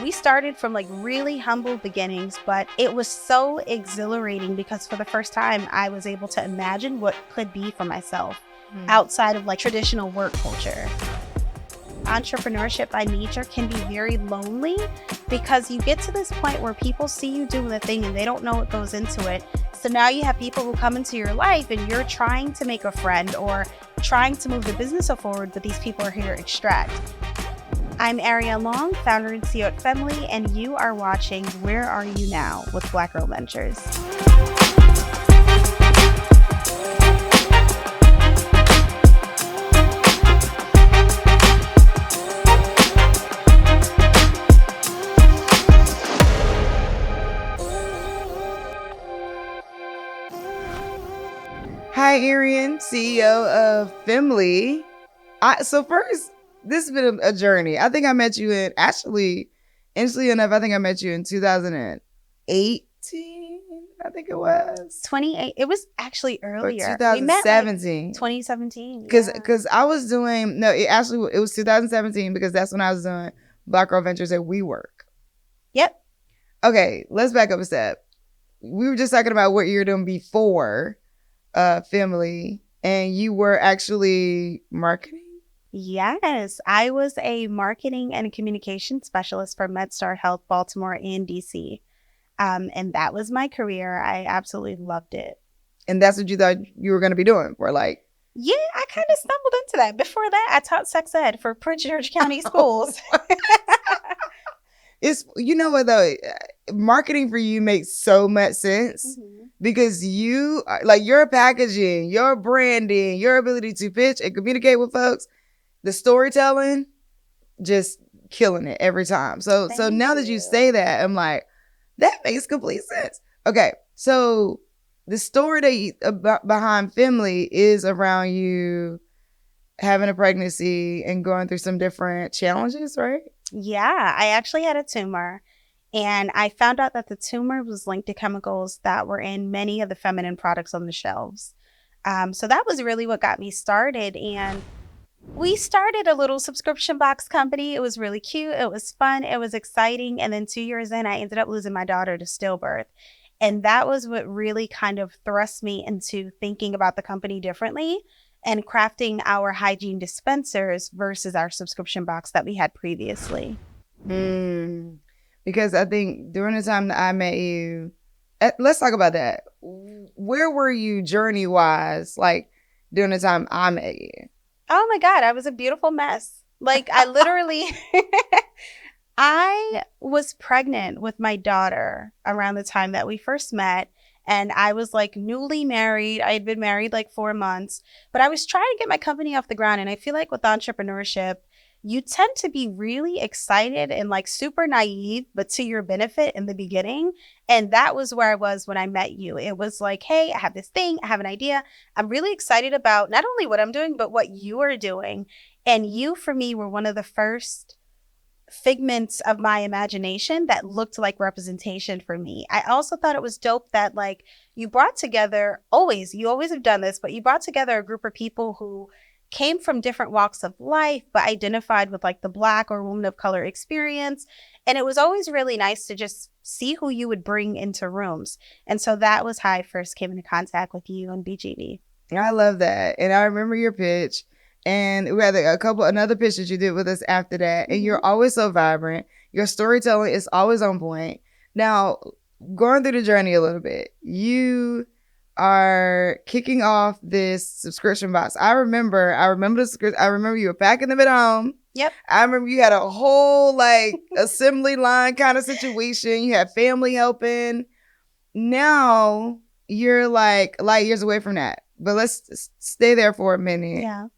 We started from like really humble beginnings, but it was so exhilarating because for the first time, I was able to imagine what could be for myself outside of like traditional work culture. Entrepreneurship by nature can be very lonely because you get to this point where people see you doing the thing and they don't know what goes into it. So now you have people who come into your life and you're trying to make a friend or trying to move the business forward, but these people are here to extract. I'm Arion Long, founder and CEO at Femly, and you are watching Where Are You Now with Black Girl Ventures. Hi, Arion, CEO of Femly. So first, this has been a journey. I think I met you interestingly enough, I think I met you in 2018, I think it was. 28. It was actually earlier. Or 2017. We met like 2017. Because I was doing, it was 2017 because that's when I was doing Black Girl Ventures at WeWork. Yep. Okay, let's back up a step. We were just talking about what you were doing before Femly, and you were actually marketing? Yes, I was a marketing and communication specialist for MedStar Health, Baltimore and DC. And that was my career. I absolutely loved it. And that's what you thought you were going to be doing for like? Yeah, I kind of stumbled into that. Before that, I taught sex ed for Prince George County schools. It's, you know what though, marketing for you makes so much sense because you, like your packaging, your branding, your ability to pitch and communicate with folks, the storytelling, just killing it every time. So now that you say that, I'm like, that makes complete sense. Okay, so the story behind Femly is around you having a pregnancy and going through some different challenges, right? Yeah, I actually had a tumor, and I found out that the tumor was linked to chemicals that were in many of the feminine products on the shelves. So that was really what got me started, and we started a little subscription box company. It was really cute. It was fun. It was exciting. And then 2 years in, I ended up losing my daughter to stillbirth. And that was what really kind of thrust me into thinking about the company differently and crafting our hygiene dispensers versus our subscription box that we had previously. Because I think during the time that I met you, let's talk about that. Where were you journey-wise, like during the time I met you? Oh my God, I was a beautiful mess. Like I literally, I was pregnant with my daughter around the time that we first met. And I was like newly married. I had been married like 4 months, but I was trying to get my company off the ground. And I feel like with entrepreneurship, you tend to be really excited and like super naive, but to your benefit in the beginning. And that was where I was when I met you. It was like, hey, I have this thing. I have an idea. I'm really excited about not only what I'm doing, but what you are doing. And you, for me, were one of the first figments of my imagination that looked like representation for me. I also thought it was dope that like you brought together you always have done this, but you brought together a group of people who came from different walks of life, but identified with like the Black or woman of color experience. And it was always really nice to just see who you would bring into rooms. And so that was how I first came into contact with you and BGV. I love that. And I remember your pitch. And we had another pitch that you did with us after that. And you're always so vibrant. Your storytelling is always on point. Now, going through the journey a little bit, you are kicking off this subscription box. I remember you were packing them at home. Yep. I remember you had a whole like assembly line kind of situation. You had family helping. Now you're like light years away from that. But let's stay there for a minute. Yeah.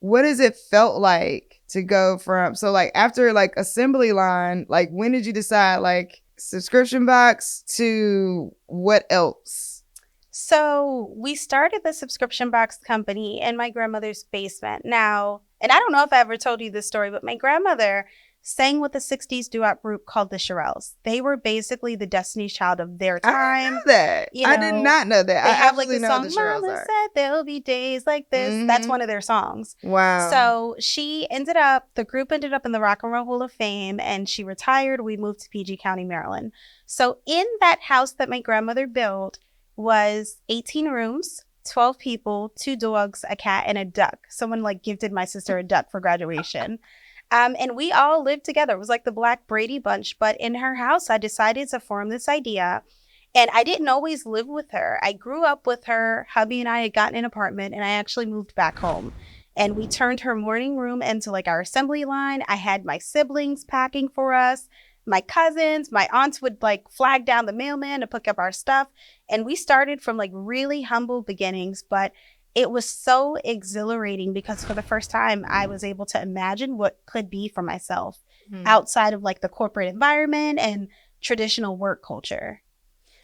What has it felt like to go from, so like after like assembly line, like when did you decide like subscription box to what else? So we started the subscription box company in my grandmother's basement. Now, and I don't know if I ever told you this story, but my grandmother sang with a 60s doo-wop group called the Shirelles. They were basically the Destiny's Child of their I time. didn't know that. I did not know that. They I have like absolutely the know what the song Shirelles Mama are. Said There'll Be Days Like This. That's one of their songs. Wow. So the group ended up in the Rock and Roll Hall of Fame, and she retired. We moved to PG County, Maryland. So in that house that my grandmother built was 18 rooms, 12 people, 2 dogs, a cat, and a duck. Someone like gifted my sister a duck for graduation. And we all lived together. It was like the Black Brady Bunch. But in her house, I decided to form this idea. And I didn't always live with her. I grew up with her. Hubby and I had gotten an apartment, and I actually moved back home. And we turned her morning room into like our assembly line. I had my siblings packing for us, my cousins, my aunts would like flag down the mailman to pick up our stuff. And we started from like really humble beginnings, but it was so exhilarating because for the first time, I was able to imagine what could be for myself outside of like the corporate environment and traditional work culture.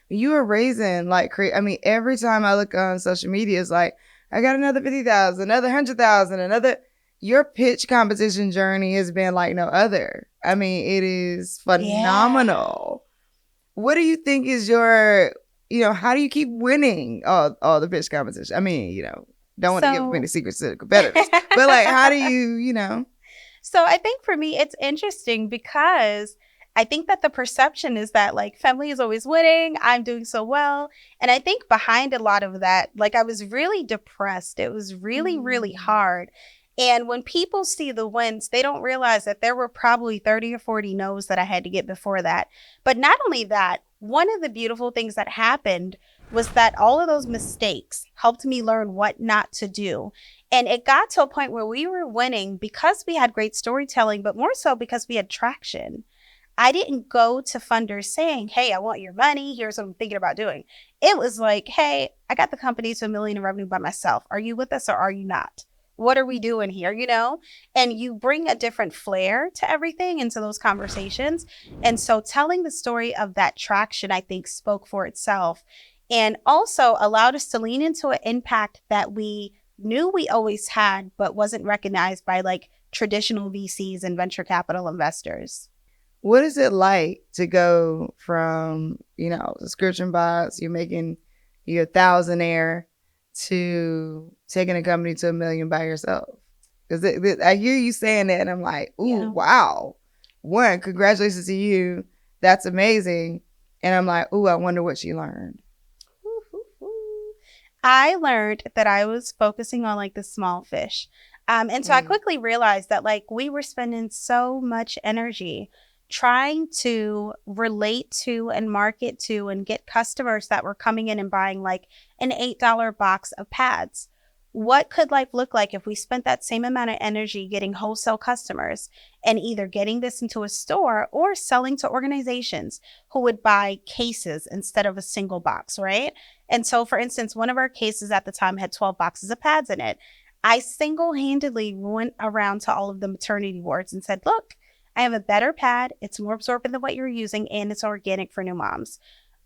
You were raising like I mean, every time I look on social media, it's like, I got another 50,000, another 100,000, another. Your pitch competition journey has been like no other. I mean, it is phenomenal. Yeah. What do you think is your, how do you keep winning all the pitch competition? I mean, don't want to give many secrets to the competitors, but like, how do you? So I think for me, it's interesting because I think that the perception is that like Femly is always winning. I'm doing so well. And I think behind a lot of that, like I was really depressed. It was really, really hard. And when people see the wins, they don't realize that there were probably 30 or 40 no's that I had to get before that. But not only that, one of the beautiful things that happened was that all of those mistakes helped me learn what not to do. And it got to a point where we were winning because we had great storytelling, but more so because we had traction. I didn't go to funders saying, hey, I want your money. Here's what I'm thinking about doing. It was like, hey, I got the company to $1 million in revenue by myself. Are you with us or are you not? What are we doing here? And you bring a different flair to everything into those conversations. And so telling the story of that traction, I think, spoke for itself and also allowed us to lean into an impact that we knew we always had, but wasn't recognized by like traditional VCs and venture capital investors. What is it like to go from, subscription box, you're making your thousandaire, to taking a company to $1 million by yourself? Because I hear you saying that and I'm like, ooh, wow. One, congratulations to you. That's amazing. And I'm like, ooh, I wonder what she learned. I learned that I was focusing on like the small fish. And so I quickly realized that like we were spending so much energy trying to relate to and market to and get customers that were coming in and buying like an $8 box of pads. What could life look like if we spent that same amount of energy getting wholesale customers and either getting this into a store or selling to organizations who would buy cases instead of a single box, right? And so, for instance, one of our cases at the time had 12 boxes of pads in it. I single-handedly went around to all of the maternity wards and said, look, I have a better pad. It's more absorbent than what you're using, and it's organic for new moms.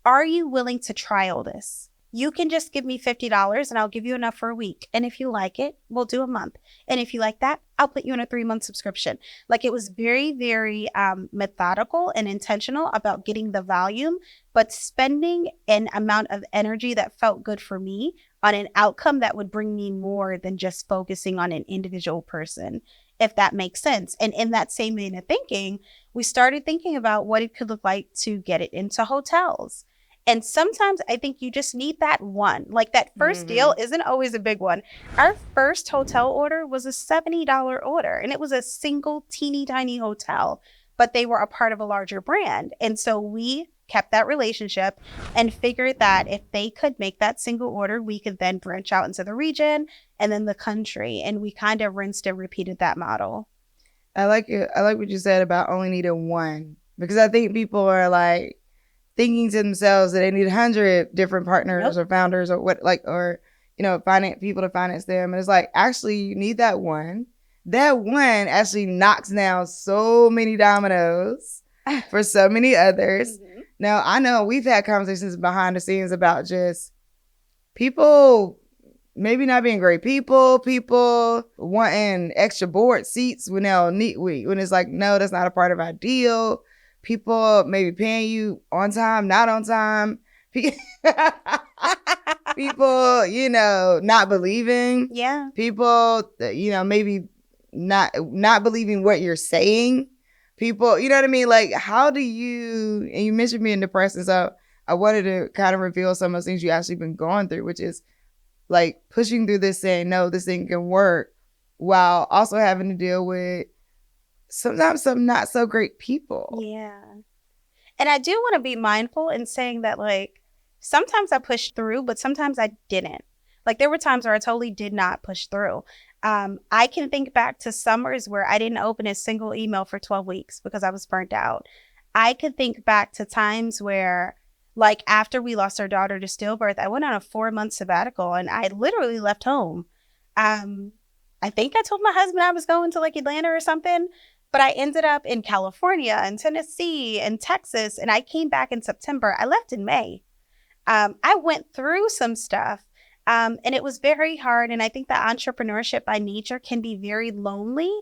Are you willing to trial this? You can just give me $50 and I'll give you enough for a week. And if you like it, we'll do a month. And if you like that, I'll put you in a 3-month subscription. Like it was very, very methodical and intentional about getting the volume, but spending an amount of energy that felt good for me on an outcome that would bring me more than just focusing on an individual person, if that makes sense. And in that same vein of thinking, we started thinking about what it could look like to get it into hotels. And sometimes I think you just need that one. Like that first deal isn't always a big one. Our first hotel order was a $70 order, and it was a single teeny tiny hotel, but they were a part of a larger brand. And so we kept that relationship and figured that if they could make that single order, we could then branch out into the region and then the country. And we kind of rinsed and repeated that model. I like it. I like what you said about only needing one, because I think people are like thinking to themselves that they need 100 different partners or founders or finance people to finance them. And it's like, actually, you need that one. That one actually knocks down so many dominoes for so many others. Now, I know we've had conversations behind the scenes about just people maybe not being great people wanting extra board seats when they'll need when it's like, no, that's not a part of our deal. People maybe paying you on time, not on time. People, not believing. Yeah. People, maybe not believing what you're saying. People, you know what I mean? Like, how do you, and you mentioned being depressed, and so I wanted to kind of reveal some of those things you actually been going through, which is like pushing through this, saying, no, this thing can work, while also having to deal with sometimes some not so great people. Yeah. And I do want to be mindful in saying that, like, sometimes I pushed through, but sometimes I didn't. Like, there were times where I totally did not push through. I can think back to summers where I didn't open a single email for 12 weeks because I was burnt out. I could think back to times where, like, after we lost our daughter to stillbirth, I went on a 4-month sabbatical and I literally left home. I think I told my husband I was going to like Atlanta or something, but I ended up in California and Tennessee and Texas, and I came back in September. I left in May. I went through some stuff, and it was very hard. And I think that entrepreneurship by nature can be very lonely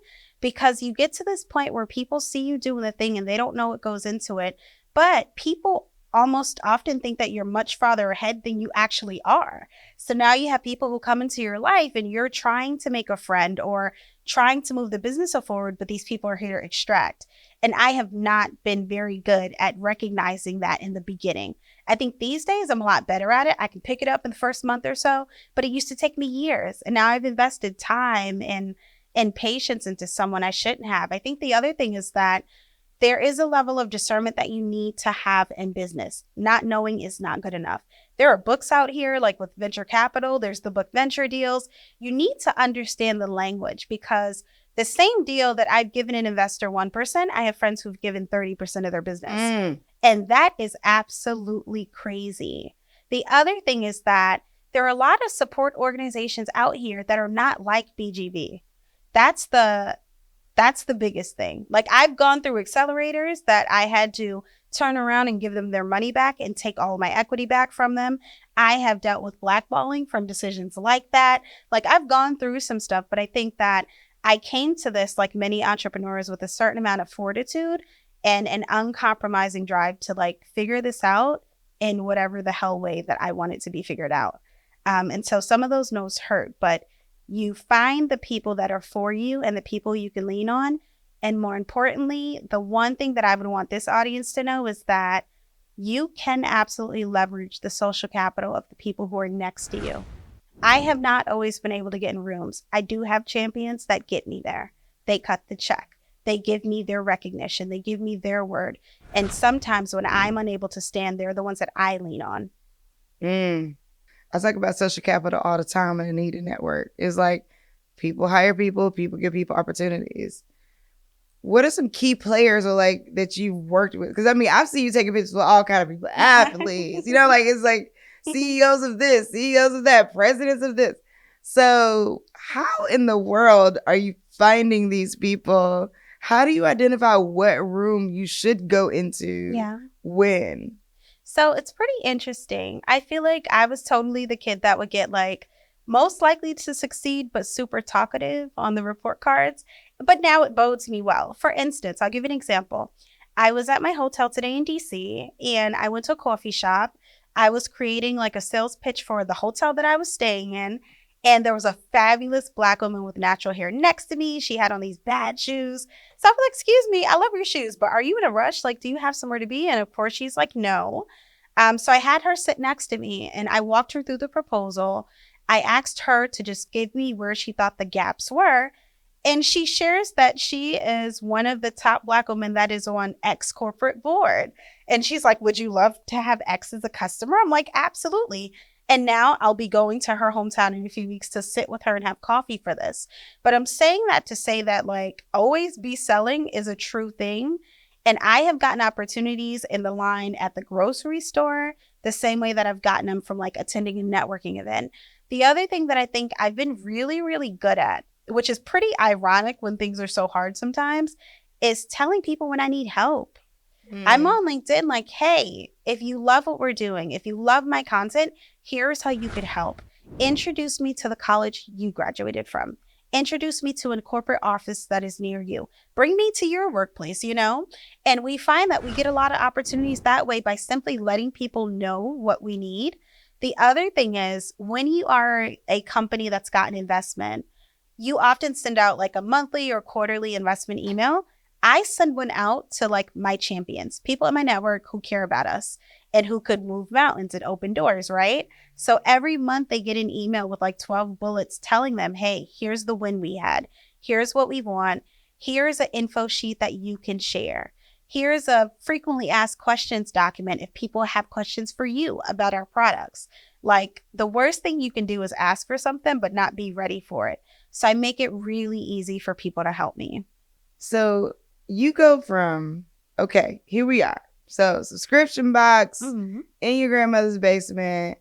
because you get to this point where people see you doing the thing and they don't know what goes into it. But people almost often think that you're much farther ahead than you actually are. So now you have people who come into your life and you're trying to make a friend or trying to move the business forward, but these people are here to extract. And I have not been very good at recognizing that in the beginning. I think these days I'm a lot better at it. I can pick it up in the first month or so, but it used to take me years. And now I've invested time and patience into someone I shouldn't have. I think the other thing is that there is a level of discernment that you need to have in business. Not knowing is not good enough. There are books out here, like with venture capital, there's the book Venture Deals. You need to understand the language because the same deal that I've given an investor 1%, I have friends who've given 30% of their business. And that is absolutely crazy. The other thing is that there are a lot of support organizations out here that are not like BGV. That's the biggest thing. Like, I've gone through accelerators that I had to turn around and give them their money back and take all of my equity back from them. I have dealt with blackballing from decisions like that. Like, I've gone through some stuff, but I think that I came to this, like many entrepreneurs, with a certain amount of fortitude and an uncompromising drive to like figure this out in whatever the hell way that I want it to be figured out. And so some of those no's hurt, but you find the people that are for you and the people you can lean on. And more importantly, the one thing that I would want this audience to know is that you can absolutely leverage the social capital of the people who are next to you. I have not always been able to get in rooms. I do have champions that get me there. They cut the check. They give me their recognition. They give me their word. And sometimes when I'm unable to stand, they're the ones that I lean on. I talk about social capital all the time in a needed network. It's like people hire people, people give people opportunities. What are some key players or like that you've worked with? Because I mean, I've seen you taking pictures with all kind of people, athletes, like it's like CEOs of this, CEOs of that, presidents of this. So how in the world are you finding these people? How do you identify what room you should go into? When? So it's pretty interesting. I feel like I was totally the kid that would get like most likely to succeed, but super talkative on the report cards. But now it bodes me well. For instance, I'll give you an example. I was at my hotel today in DC and I went to a coffee shop. I was creating like a sales pitch for the hotel that I was staying in. And there was a fabulous Black woman with natural hair next to me. She had on these bad shoes. So I was like, excuse me, I love your shoes, but are you in a rush? Like, do you have somewhere to be? And of course, she's like, no. So I had her sit next to me and I walked her through the proposal. I asked her to just give me where she thought the gaps were. And she shares that she is one of the top Black women that is on X corporate board. And she's like, would you love to have X as a customer? I'm like, absolutely. And now I'll be going to her hometown in a few weeks to sit with her and have coffee for this. But I'm saying that to say that like always be selling is a true thing. And I have gotten opportunities in the line at the grocery store the same way that I've gotten them from like attending a networking event. The other thing that I think I've been really, really good at, which is pretty ironic when things are so hard sometimes, is telling people when I need help. I'm on LinkedIn like, hey, if you love what we're doing, if you love my content, here's how you could help. Introduce me to the college you graduated from. Introduce me to a corporate office that is near you. Bring me to your workplace, you know? And we find that we get a lot of opportunities that way by simply letting people know what we need. The other thing is when you are a company that's got an investment, you often send out like a monthly or quarterly investment email. I send one out to like my champions, people in my network who care about us and who could move mountains and open doors, right? So every month they get an email with like 12 bullets telling them, hey, here's the win we had. Here's what we want. Here's an info sheet that you can share. Here's a frequently asked questions document if people have questions for you about our products. Like the worst thing you can do is ask for something, but not be ready for it. So I make it really easy for people to help me. So you go from, okay, here we are. So subscription box in your grandmother's basement.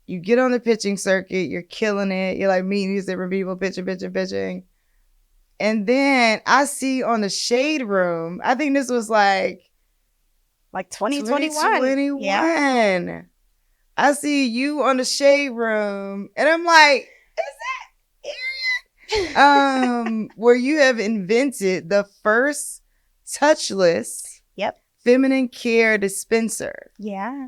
You get on the pitching circuit. You're killing it. You're like meeting these different people, pitching. And then I see on the Shade Room, I think this was like 2021. 2021. Yeah. I see you on the Shade Room. And I'm like, is that Arion? Where you have invented the first touchless feminine care dispenser. Yeah.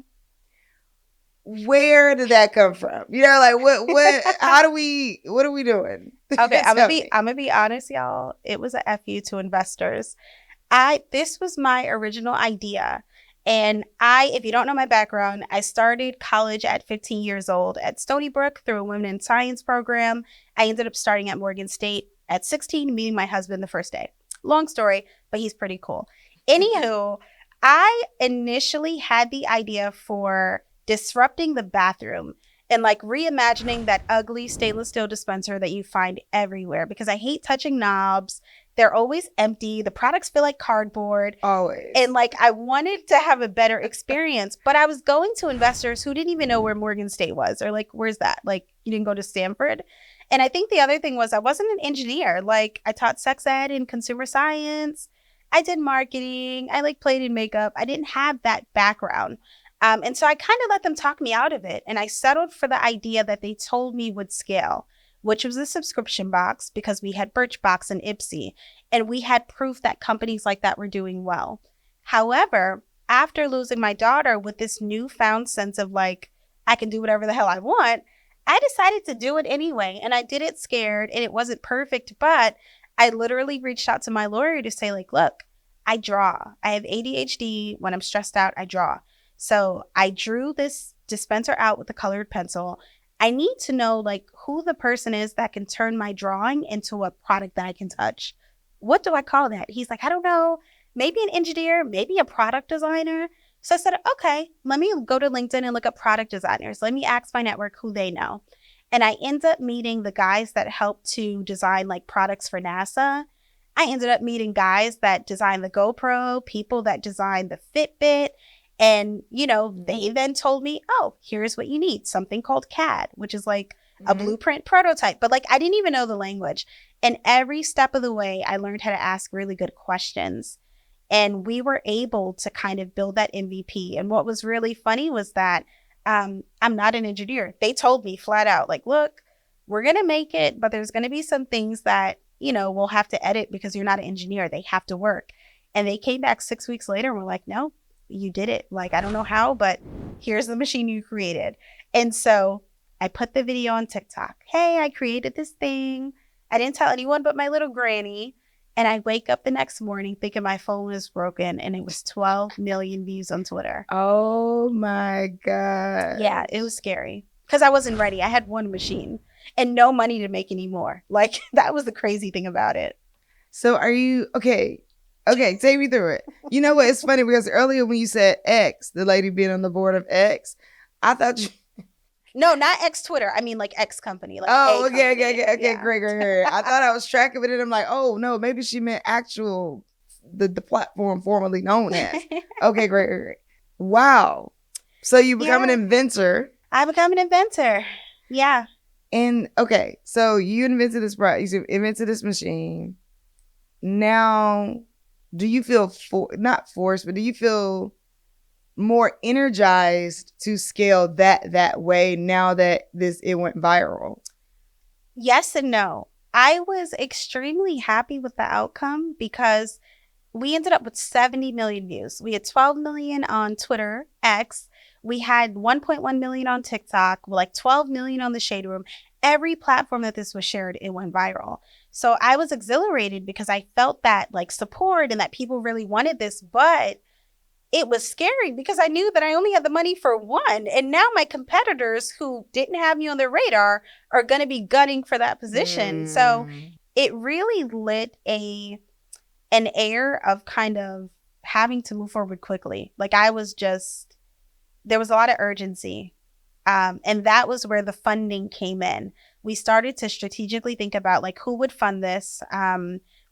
Where did that come from? You know, like what what are we doing? Okay, I'm gonna be honest, y'all. It was a FU to investors. This was my original idea. And if you don't know my background, I started college at 15 years old at Stony Brook through a women in science program. I ended up starting at Morgan State at 16, meeting my husband the first day. Long story, but he's pretty cool. Anywho, I initially had the idea for disrupting the bathroom and like reimagining that ugly stainless steel dispenser that you find everywhere because I hate touching knobs. They're always empty. The products feel like cardboard. Always. And like I wanted to have a better experience, but I was going to investors who didn't even know where Morgan State was or like, where's that? Like you didn't go to Stanford. And I think the other thing was I wasn't an engineer. Like I taught sex ed and consumer science. I did marketing. I like played in makeup. I didn't have that background. And so I kind of let them talk me out of it. And I settled for the idea that they told me would scale, which was a subscription box because we had Birchbox and Ipsy. And we had proof that companies like that were doing well. However, after losing my daughter with this newfound sense of like, I can do whatever the hell I want, I decided to do it anyway. And I did it scared and it wasn't perfect, but I literally reached out to my lawyer to say like, look, I draw. I have ADHD. When I'm stressed out, I draw. So I drew this dispenser out with a colored pencil. I need to know like who the person is that can turn my drawing into a product that I can touch. What do I call that? He's like, I don't know, maybe an engineer, maybe a product designer. So I said, okay, let me go to LinkedIn and look up product designers. Let me ask my network who they know. And I ended up meeting the guys that help to design like products for NASA. I ended up meeting guys that design the GoPro, people that design the Fitbit. And, you know, they then told me, oh, here's what you need. Something called CAD, which is like a blueprint prototype. But like, I didn't even know the language. And every step of the way, I learned how to ask really good questions. And we were able to kind of build that MVP. And what was really funny was that I'm not an engineer. They told me flat out, like, look, we're going to make it, but there's going to be some things that, you know, we'll have to edit because you're not an engineer. They have to work. And they came back 6 weeks later and were like, no, you did it. Like, I don't know how, but here's the machine you created. And so I put the video on TikTok. Hey, I created this thing. I didn't tell anyone but my little granny. And I wake up the next morning thinking my phone was broken and it was 12 million views on Twitter. Oh my God. Yeah, it was scary because I wasn't ready. I had one machine and no money to make any more. Like that was the crazy thing about it. So are you, okay, take me through it. You know what? It's funny because earlier when you said X, the lady being on the board of X, I thought you... No, not X Twitter. I mean like X company. Like okay, yeah. great. I thought I was tracking it and I'm like, oh no, maybe she meant actual, the platform formerly known as. Okay, great. Wow. So you become an inventor. I become an inventor. Yeah. And okay, so you invented this product, you invented this machine. Now, do you feel not forced, but do you feel more energized to scale that way now that it went viral? Yes and no. I was extremely happy with the outcome because we ended up with 70 million views. We had 12 million on Twitter, X. We had 1.1 million on TikTok, like 12 million on the Shade Room. Every platform that this was shared, it went viral. So I was exhilarated because I felt that like support and that people really wanted this, but it was scary because I knew that I only had the money for one. And now my competitors who didn't have me on their radar are going to be gunning for that position. So it really lit an air of kind of having to move forward quickly. Like there was a lot of urgency. And that was where the funding came in. We started to strategically think about like who would fund this,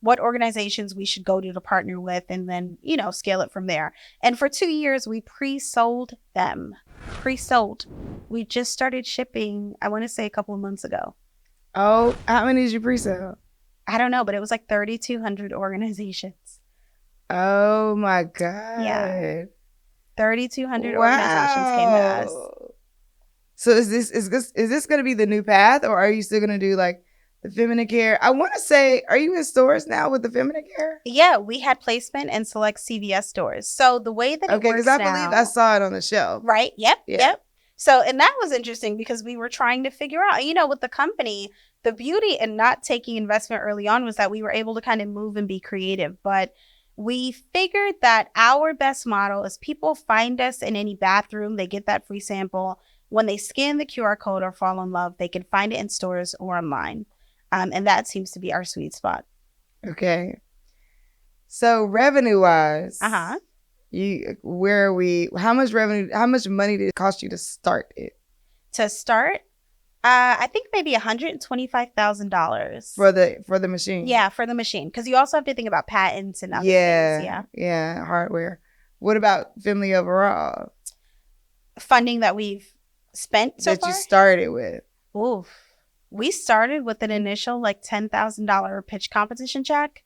what organizations we should go to partner with, and then, scale it from there. And for 2 years, we pre-sold them. Pre-sold. We just started shipping, I want to say a couple of months ago. Oh, how many did you pre-sell? I don't know, but it was like 3,200 organizations. Oh my God. Yeah. 3,200 organizations came to us. So is this going to be the new path, or are you still going to do like the feminine care? I want to say, are you in stores now with the feminine care? Yeah, we had placement in select CVS stores. So the way that it works now. Okay, because I believe I saw it on the shelf. Right. Yep. So, and that was interesting because we were trying to figure out, with the company, the beauty in not taking investment early on was that we were able to kind of move and be creative. But we figured that our best model is people find us in any bathroom, they get that free sample. When they scan the QR code or fall in love, they can find it in stores or online. And that seems to be our sweet spot. Okay. So revenue-wise, where are we? How much money did it cost you to start it? To start, I think maybe $125,000 for the machine. Yeah, for the machine, because you also have to think about patents and other things. Yeah, hardware. What about Femly overall? Funding that we've spent so far? You started with? Oof. We started with an initial like $10,000 pitch competition check.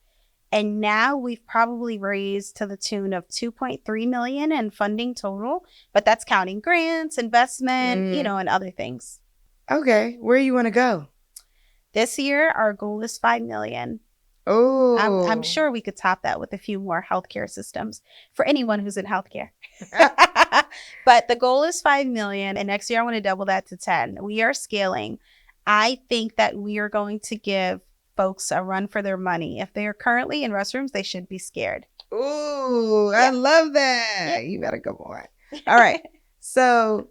And now we've probably raised to the tune of $2.3 million in funding total. But that's counting grants, investment, and other things. Okay. Where you want to go? This year, our goal is $5 million. Oh. I'm sure we could top that with a few more healthcare systems for anyone who's in healthcare. But the goal is $5 million. And next year, I want to double that to 10. We are scaling. I think that we are going to give folks a run for their money. If they are currently in restrooms, they should be scared. Ooh, I love that. Yeah. You better go on. All right. So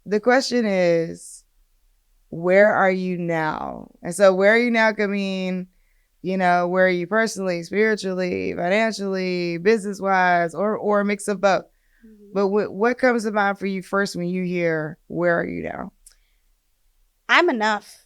the question is, where are you now? And so where are you now could mean, where are you personally, spiritually, financially, business-wise, or a mix of both? Mm-hmm. But what comes to mind for you first when you hear, where are you now? I'm enough.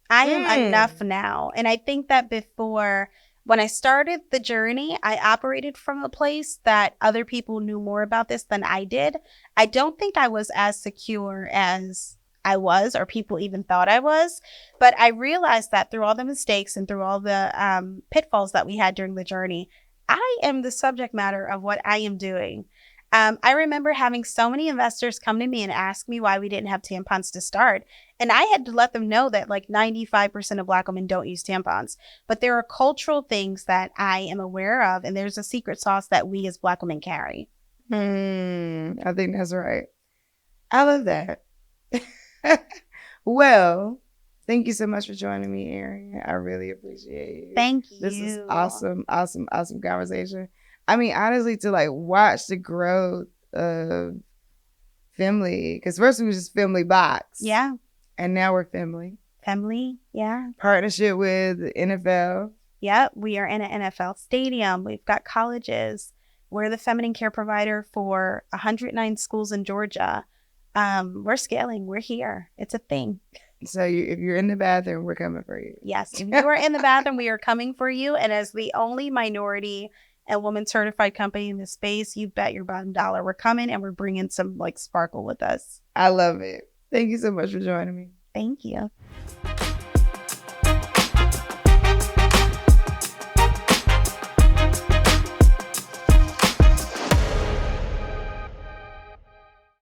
I am enough now. And I think that before, when I started the journey, I operated from a place that other people knew more about this than I did. I don't think I was as secure as I was, or people even thought I was. But I realized that through all the mistakes and through all the pitfalls that we had during the journey, I am the subject matter of what I am doing. I remember having so many investors come to me and ask me why we didn't have tampons to start. And I had to let them know that like 95% of Black women don't use tampons. But there are cultural things that I am aware of. And there's a secret sauce that we as Black women carry. I think that's right. I love that. Well, thank you so much for joining me, Arion. I really appreciate you. Thank you. This is awesome conversation. I mean, honestly, to like watch the growth of Femly, because first we was just Femly Box. Yeah. And now we're Femly. Femly, yeah. Partnership with the NFL. Yep, we are in an NFL stadium. We've got colleges. We're the feminine care provider for 109 schools in Georgia. We're scaling. We're here. It's a thing. So if you're in the bathroom, we're coming for you. Yes, if you are in the bathroom, we are coming for you. And as the only minority and woman certified company in this space, you bet your bottom dollar we're coming, and we're bringing some like sparkle with us. I love it. Thank you so much for joining me. Thank you.